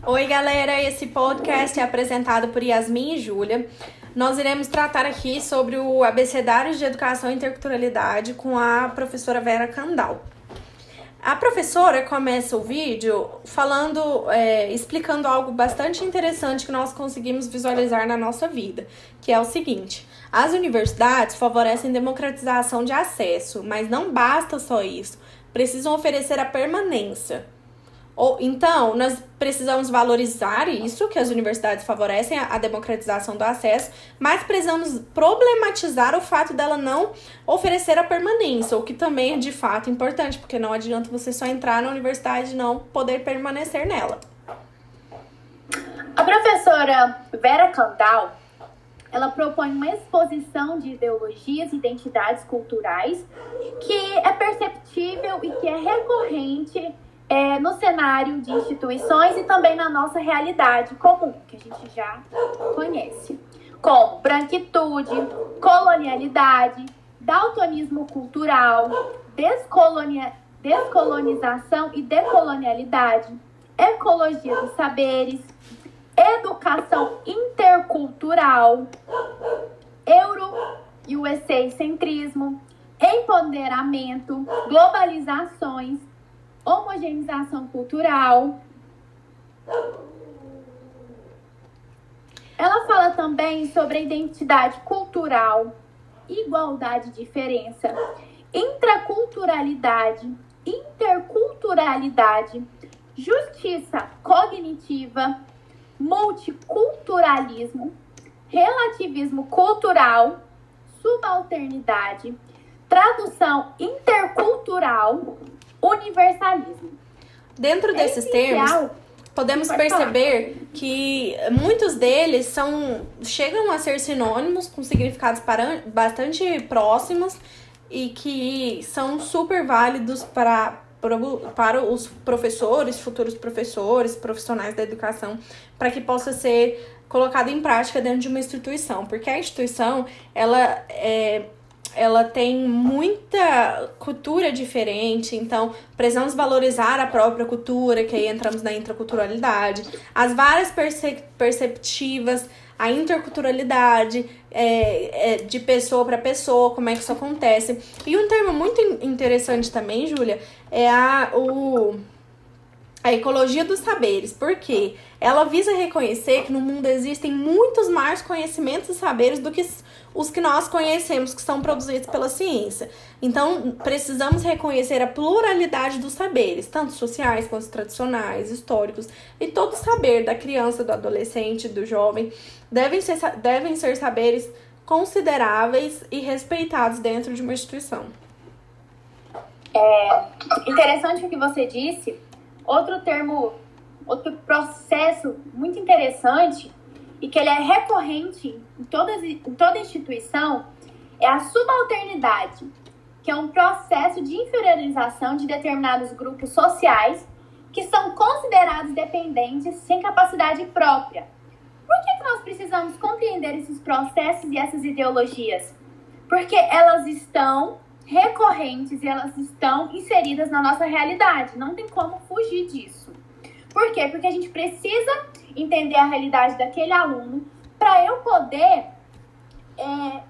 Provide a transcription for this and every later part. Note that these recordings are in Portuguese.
Oi, galera! Esse podcast é apresentado por Yasmin e Júlia. Nós iremos tratar aqui sobre o Abecedário de Educação e Interculturalidade com a professora Vera Candal. A professora começa o vídeo explicando algo bastante interessante que nós conseguimos visualizar na nossa vida, que é o seguinte: as universidades favorecem democratização de acesso, mas não basta só isso, precisam oferecer a permanência. Então, nós precisamos valorizar isso, que as universidades favorecem a democratização do acesso, mas precisamos problematizar o fato dela não oferecer a permanência, o que também é de fato importante, porque não adianta você só entrar na universidade e não poder permanecer nela. A professora Vera Candal, ela propõe uma exposição de ideologias e identidades culturais que é perceptível e que é recorrente no cenário de instituições e também na nossa realidade comum, que a gente já conhece, como branquitude, colonialidade, daltonismo cultural, descolonização e decolonialidade, ecologia dos saberes, educação intercultural, euro-USA-centrismo, empoderamento, globalizações, homogeneização cultural. Ela fala também sobre a identidade cultural, igualdade e diferença, intraculturalidade, interculturalidade, justiça cognitiva, multiculturalismo, relativismo cultural, subalternidade, tradução intercultural, universalismo. Dentro desses termos, podemos perceber que muitos deles chegam a ser sinônimos com significados bastante próximos e que são super válidos para os professores, futuros professores, profissionais da educação, para que possa ser colocado em prática dentro de uma instituição, porque a instituição, ela tem muita cultura diferente, então precisamos valorizar a própria cultura, que aí entramos na intraculturalidade, as várias perceptivas, a interculturalidade, de pessoa para pessoa, como é que isso acontece. E um termo muito interessante também, Júlia, é a ecologia dos saberes, porque ela visa reconhecer que no mundo existem muitos mais conhecimentos e saberes do que os que nós conhecemos, que são produzidos pela ciência. Então, precisamos reconhecer a pluralidade dos saberes, tanto sociais quanto tradicionais, históricos, e todo saber da criança, do adolescente, do jovem, devem ser saberes consideráveis e respeitados dentro de uma instituição. Interessante o que você disse. Outro processo muito interessante e que ele é recorrente em toda instituição é a subalternidade, que é um processo de inferiorização de determinados grupos sociais que são considerados dependentes sem capacidade própria. Por que nós precisamos compreender esses processos e essas ideologias? Porque elas estão recorrentes e elas estão inseridas na nossa realidade. Não tem como fugir disso. Por quê? Porque a gente precisa entender a realidade daquele aluno para eu poder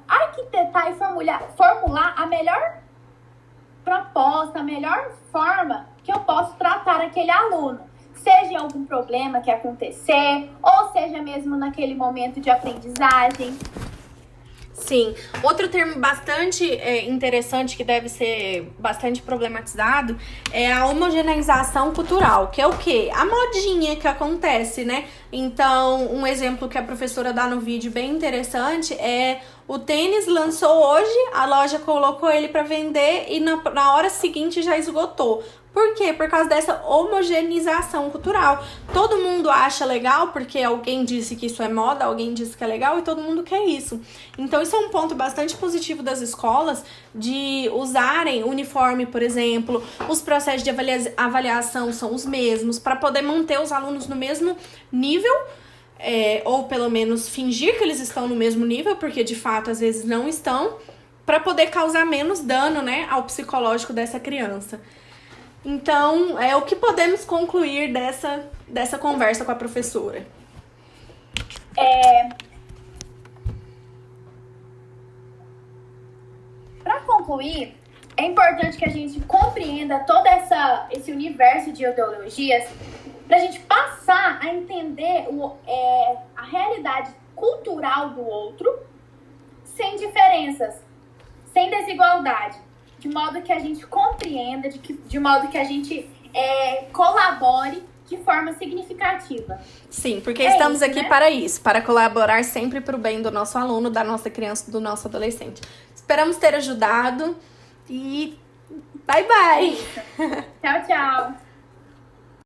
arquitetar e formular a melhor proposta, a melhor forma que eu posso tratar aquele aluno. Seja em algum problema que acontecer, ou seja mesmo naquele momento de aprendizagem. Sim, outro termo bastante interessante que deve ser bastante problematizado é a homogeneização cultural, que é o quê? A modinha que acontece, né? Então, um exemplo que a professora dá no vídeo bem interessante é o tênis lançou hoje, a loja colocou ele para vender e na hora seguinte já esgotou. Por quê? Por causa dessa homogeneização cultural. Todo mundo acha legal porque alguém disse que isso é moda, alguém disse que é legal e todo mundo quer isso. Então, isso é um ponto bastante positivo das escolas de usarem uniforme, por exemplo. Os processos de avaliação são os mesmos para poder manter os alunos no mesmo nível, ou pelo menos fingir que eles estão no mesmo nível, porque de fato às vezes não estão, para poder causar menos dano, né, ao psicológico dessa criança. Então, é o que podemos concluir dessa conversa com a professora. Para concluir, é importante que a gente compreenda todo esse universo de ideologias para a gente passar a entender a realidade cultural do outro sem diferenças, sem desigualdade, de modo que a gente compreenda, de modo que a gente colabore de forma significativa. Sim, porque estamos aqui, né, para isso, para colaborar sempre para o bem do nosso aluno, da nossa criança, do nosso adolescente. Esperamos ter ajudado e bye bye! Tchau, tchau!